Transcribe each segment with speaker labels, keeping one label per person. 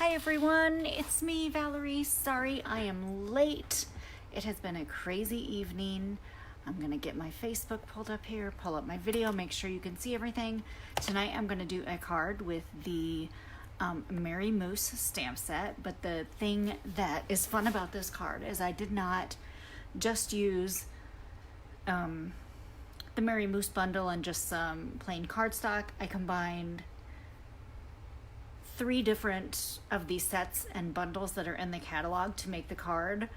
Speaker 1: Hi everyone, it's me, Valerie. Sorry I am late. It has been a crazy evening. I'm gonna get my Facebook pulled up here, pull up my video, make sure you can see everything. Tonight I'm gonna do a card with the Merry Moose stamp set, but the thing that is fun about this card is I did not just use the Merry Moose bundle and just some plain cardstock. I combined 3 different of these sets and bundles that are in the catalog to make the card,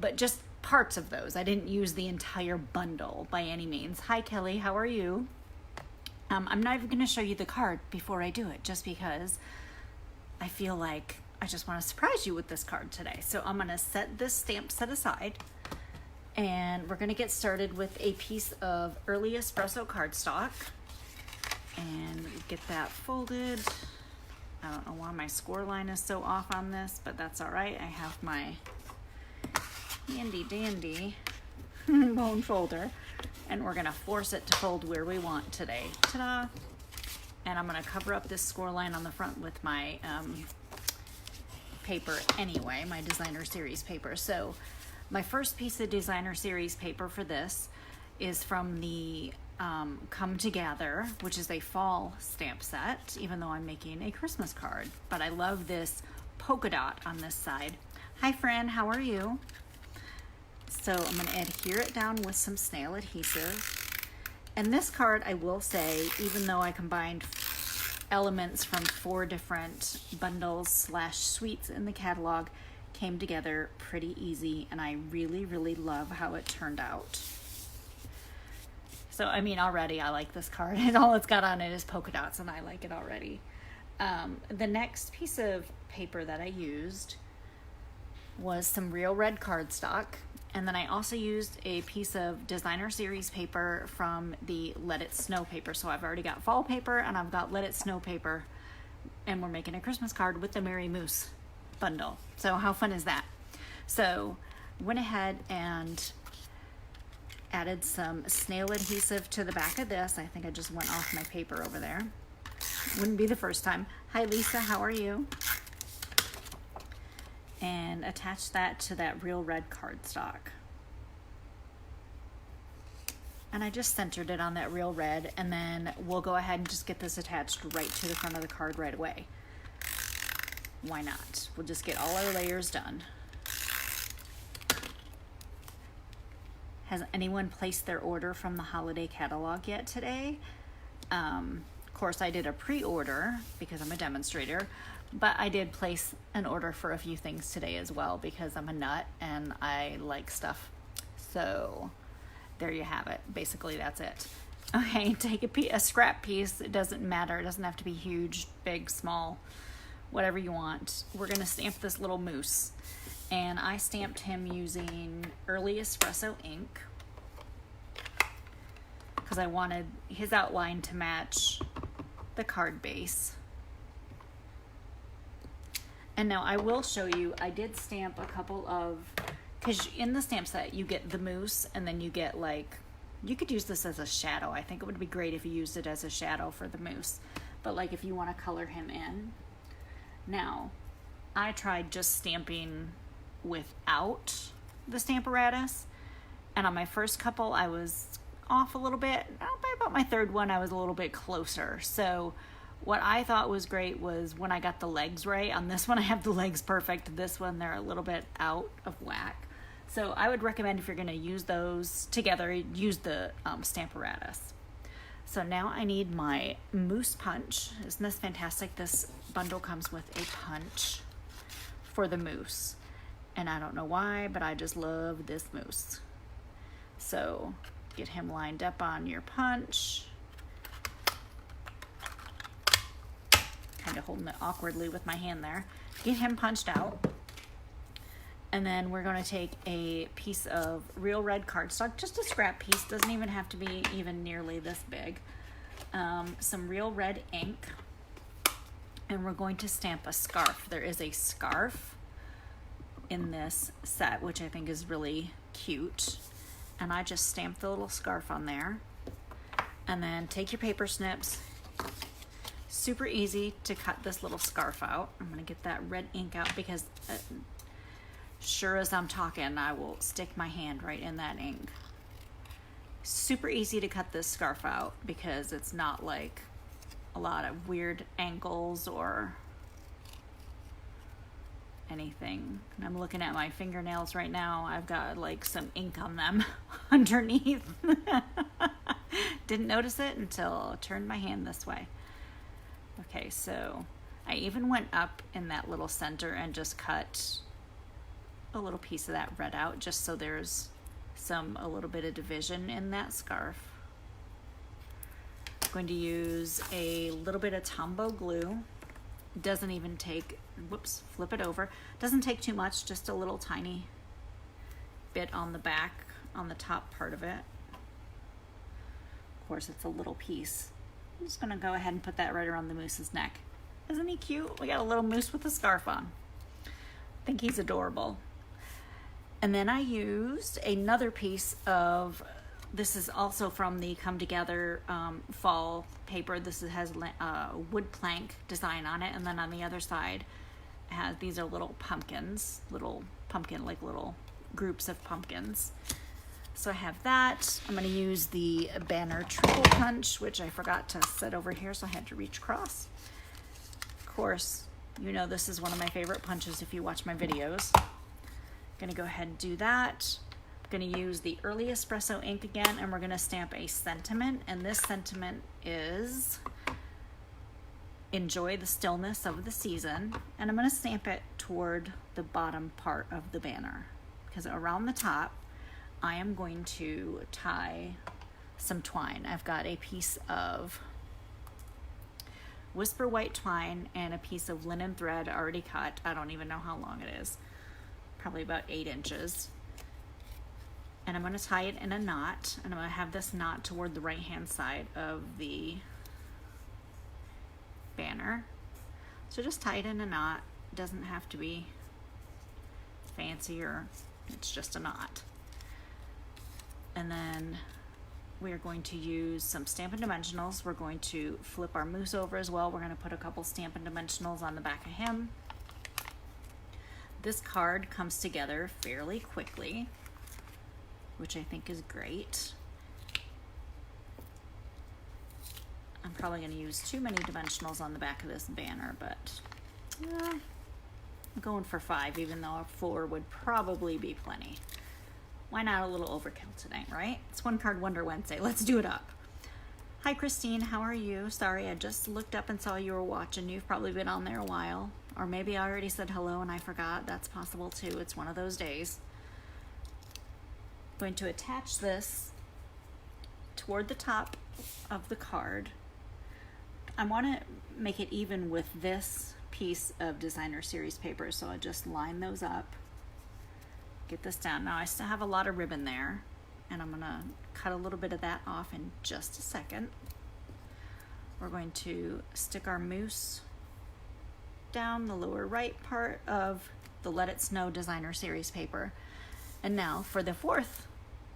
Speaker 1: but just parts of those. I didn't use the entire bundle by any means. Hi Kelly, how are you? I'm not even going to show you the card before I do it, just because I feel like I just want to surprise you with this card today. So I'm going to set this stamp set aside, and we're going to get started with a piece of early espresso cardstock, and get that folded. I don't know why my score line is so off on this, but that's all right. I have my handy dandy bone folder, and we're gonna force it to fold where we want today. Ta-da! And I'm gonna cover up this score line on the front with my paper anyway, my designer series paper. So my first piece of designer series paper for this is from the Come Together, which is a fall stamp set, even though I'm making a Christmas card. But I love this polka dot on this side. Hi Fran, how are you? So I'm going to adhere it down with some snail adhesive. And this card, I will say, even though I combined elements from 4 different bundles / suites in the catalog, came together pretty easy, and I really, really love how it turned out. So, I mean, already I like this card, and all it's got on it is polka dots, and I like it already. The next piece of paper that I used was some real red cardstock, and then I also used a piece of designer series paper from the Let It Snow paper. So I've already got fall paper, and I've got Let It Snow paper, and we're making a Christmas card with the Merry Moose bundle. So how fun is that? So went ahead and added some snail adhesive to the back of this. I think I just went off my paper over there. Wouldn't be the first time. Hi Lisa, how are you? And attach that to that real red cardstock. And I just centered it on that real red, and then we'll go ahead and just get this attached right to the front of the card right away. Why not? We'll just get all our layers done. Has anyone placed their order from the holiday catalog yet today? Of course, I did a pre-order because I'm a demonstrator, but I did place an order for a few things today as well because I'm a nut and I like stuff. So there you have it. Basically, that's it. Okay, take a scrap piece. It doesn't matter. It doesn't have to be huge, big, small, whatever you want. We're going to stamp this little moose. And I stamped him using Early Espresso ink because I wanted his outline to match the card base. And now I will show you, I did stamp a couple of, because in the stamp set you get the moose, and then you get like, you could use this as a shadow. I think it would be great if you used it as a shadow for the moose. But like if you want to color him in. Now, I tried just stamping without the Stamparatus, and on my first couple I was off a little bit. By about my third one I was a little bit closer. So what I thought was great was when I got the legs right. On this one I have the legs perfect. This one they're a little bit out of whack. So I would recommend if you're going to use those together, use the Stamparatus. So now I need my moose punch. Isn't this fantastic? This bundle comes with a punch for the moose. And I don't know why, but I just love this moose. So get him lined up on your punch. Kind of holding it awkwardly with my hand there. Get him punched out. And then we're going to take a piece of real red cardstock, just a scrap piece, doesn't even have to be even nearly this big. Some real red ink. And we're going to stamp a scarf. There is a scarf in this set, which I think is really cute, and I just stamped the little scarf on there. And then take your paper snips, Super easy to cut this little scarf out. I'm gonna get that red ink out because sure as I'm talking, I will stick my hand right in that ink. Super easy to cut this scarf out because it's not like a lot of weird angles or anything. And I'm looking at my fingernails right now. I've got like some ink on them underneath. Didn't notice it until I turned my hand this way. Okay, so I even went up in that little center and just cut a little piece of that red out just so there's a little bit of division in that scarf. I'm going to use a little bit of Tombow glue. Doesn't even take, whoops, flip it over. Doesn't take too much, just a little tiny bit on the back, on the top part of it. Of course, it's a little piece. I'm just gonna go ahead and put that right around the moose's neck. Isn't he cute? We got a little moose with a scarf on. I think he's adorable. And then I used another piece of, this is also from the Come Together fall paper. This has wood plank design on it. And then on the other side, these are little pumpkins, little groups of pumpkins. So I have that. I'm gonna use the banner triple punch, which I forgot to set over here, so I had to reach across. Of course, you know this is one of my favorite punches if you watch my videos. Gonna go ahead and do that. I'm gonna use the Early Espresso ink again, and we're gonna stamp a sentiment, and this sentiment is enjoy the stillness of the season, and I'm gonna stamp it toward the bottom part of the banner, because around the top I am going to tie some twine. I've got a piece of Whisper White twine and a piece of linen thread already cut. I don't even know how long it is. Probably about 8 inches. And I'm going to tie it in a knot, and I'm going to have this knot toward the right hand side of the banner. So just tie it in a knot. It doesn't have to be fancy, or it's just a knot. And then we are going to use some Stampin' Dimensionals. We're going to flip our moose over as well. We're going to put a couple Stampin' Dimensionals on the back of him. This card comes together fairly quickly, which I think is great. I'm probably going to use too many dimensionals on the back of this banner, but I'm going for 5, even though a 4 would probably be plenty. Why not a little overkill tonight, right? It's One Card Wonder Wednesday. Let's do it up. Hi, Christine. How are you? Sorry, I just looked up and saw you were watching. You've probably been on there a while. Or maybe I already said hello and I forgot. That's possible too. It's one of those days. I'm going to attach this toward the top of the card. I want to make it even with this piece of designer series paper, so I just line those up. Get this down. Now I still have a lot of ribbon there, and I'm gonna cut a little bit of that off in just a second. We're going to stick our moose down the lower right part of the Let It Snow designer series paper. And now for the 4th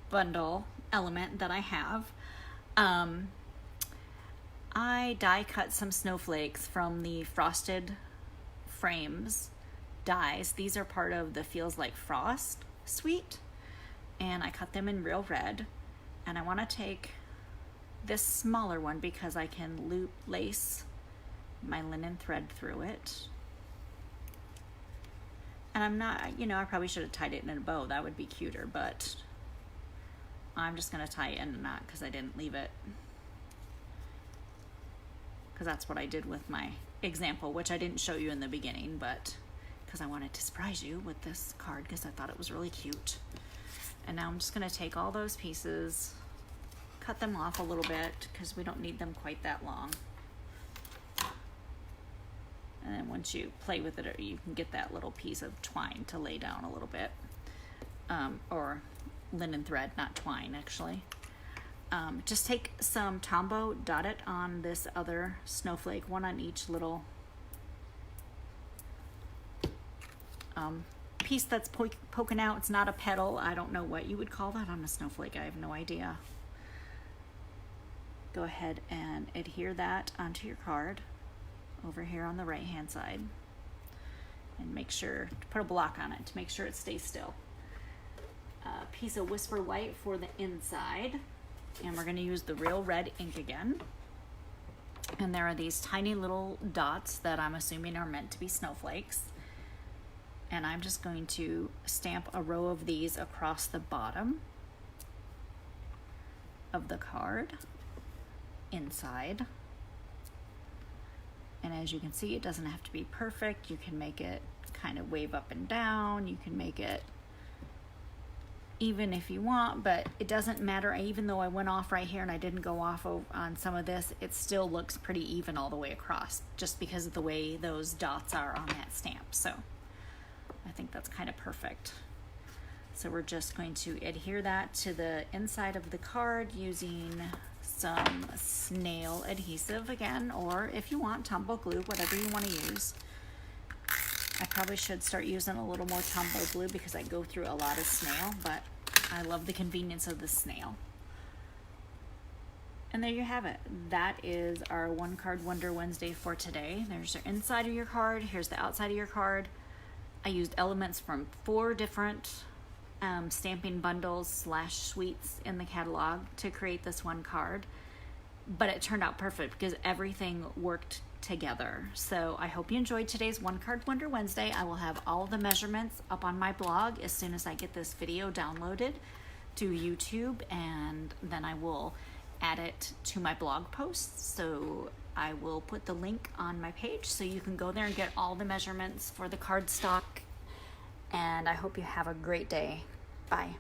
Speaker 1: bundle element that I have, I die cut some snowflakes from the Frosted Frames dies. These are part of the Feels Like Frost suite, and I cut them in real red, and I want to take this smaller one because I can lace my linen thread through it. And I'm not, I probably should have tied it in a bow. That would be cuter, but I'm just going to tie it in a knot because I didn't leave it, because that's what I did with my example, which I didn't show you in the beginning, but because I wanted to surprise you with this card because I thought it was really cute. And now I'm just going to take all those pieces, cut them off a little bit because we don't need them quite that long. And then once you play with it, you can get that little piece of twine to lay down a little bit. Or linen thread, not twine actually. Just take some Tombow, dot it on this other snowflake, one on each little piece that's poking out. It's not a petal. I don't know what you would call that on a snowflake. I have no idea. Go ahead and adhere that onto your card. over here on the right hand side, and make sure to put a block on it to make sure it stays still. A piece of Whisper White for the inside, and we're going to use the Real Red ink again. And there are these tiny little dots that I'm assuming are meant to be snowflakes. And I'm just going to stamp a row of these across the bottom of the card, inside. And as you can see, it doesn't have to be perfect. You can make it kind of wave up and down. You can make it even if you want, but it doesn't matter. Even though I went off right here and I didn't go off on some of this, it still looks pretty even all the way across, just because of the way those dots are on that stamp. So I think that's kind of perfect. So we're just going to adhere that to the inside of the card using some snail adhesive again, or if you want, Tombow glue, whatever you want to use. I probably should start using a little more Tombow glue because I go through a lot of snail, but I love the convenience of the snail. And there you have it. That is our One Card Wonder Wednesday for today. There's the inside of your card. Here's the outside of your card. I used elements from 4 different stamping bundles / suites in the catalog to create this one card. But it turned out perfect because everything worked together. So I hope you enjoyed today's One Card Wonder Wednesday. I will have all the measurements up on my blog as soon as I get this video downloaded to YouTube, and then I will add it to my blog posts. So I will put the link on my page so you can go there and get all the measurements for the cardstock. And I hope you have a great day. Bye.